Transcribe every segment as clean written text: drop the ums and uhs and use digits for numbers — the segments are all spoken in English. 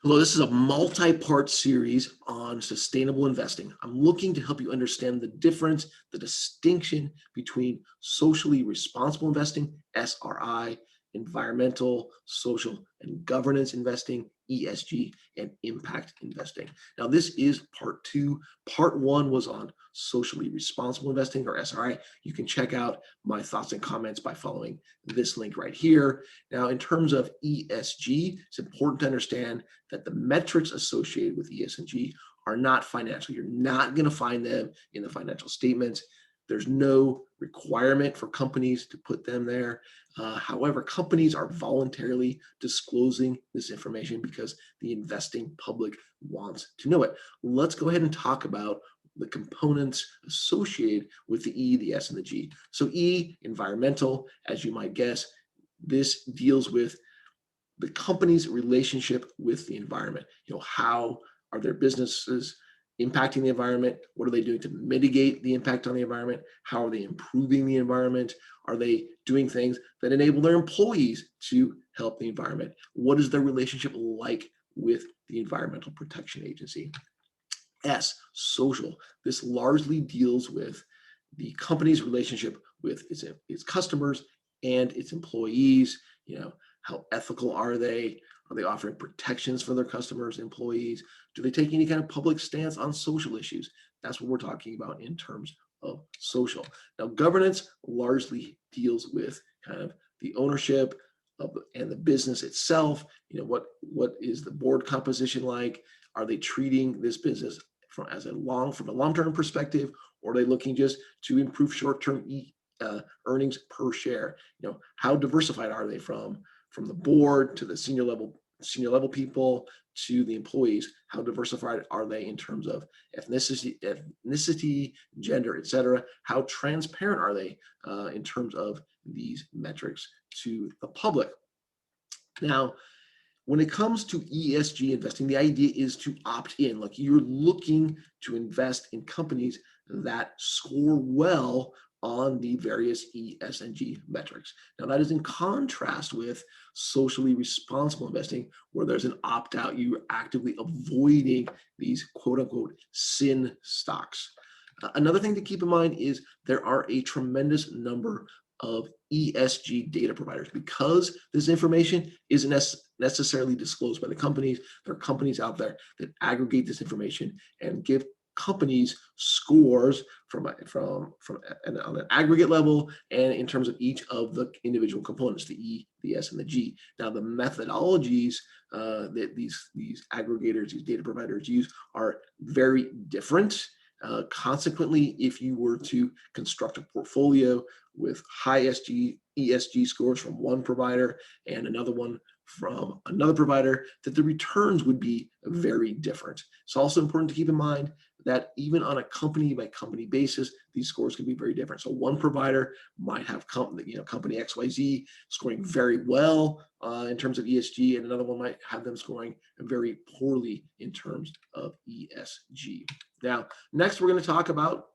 Hello, this is a multi-part series on sustainable investing. I'm looking to help you understand the difference, the distinction between socially responsible investing, SRI, environmental, social, and governance investing, ESG, and impact investing. Now, this is part two. Part one was on socially responsible investing, or SRI. You can check out my thoughts and comments by following this link right here. Now, in terms of ESG, it's important to understand that the metrics associated with ESG are not financial. You're not going to find them in the financial statements. There's no requirement for companies to put them there. However, companies are voluntarily disclosing this information because the investing public wants to know it. Let's go ahead and talk about the components associated with the E, the S, and the G. So E, environmental, as you might guess, this deals with the company's relationship with the environment. How are their businesses impacting the environment? What are they doing to mitigate the impact on the environment? How are they improving the environment? Are they doing things that enable their employees to help the environment? What is their relationship like with the Environmental Protection Agency? S, social. This largely deals with the company's relationship with its customers and its employees. How ethical are they? Are they offering protections for their customers, employees? Do they take any kind of public stance on social issues? That's what we're talking about in terms of social. Now, governance largely deals with kind of the ownership of and the business itself. What is the board composition like? Are they treating this business from a long-term perspective, or are they looking just to improve short-term earnings per share? How diversified are they from the board to the senior level people to the employees? How diversified are they in terms of ethnicity, gender, etc.? How transparent are they in terms of these metrics to the public? Now, when it comes to ESG investing, the idea is to opt in. Like, you're looking to invest in companies that score well on the various E, S, and G metrics. Now, that is in contrast with socially responsible investing, where there's an opt-out. You're actively avoiding these quote-unquote sin stocks. Another thing to keep in mind is there are a tremendous number of ESG data providers. Because this information isn't necessarily disclosed by the companies, there are companies out there that aggregate this information and give companies scores on an aggregate level and in terms of each of the individual components, the E, the S, and the G. Now, the methodologies that these aggregators, these data providers use are very different. Consequently, if you were to construct a portfolio with high ESG scores from one provider and another one from another provider, that the returns would be very different. It's also important to keep in mind that even on a company by company basis, these scores can be very different. So one provider might have company XYZ scoring very well in terms of ESG, and another one might have them scoring very poorly in terms of ESG. Now, next we're going to talk about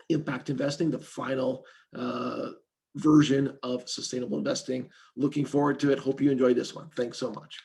impact investing, the final version of sustainable investing. Looking forward to it. Hope you enjoyed this one. Thanks so much.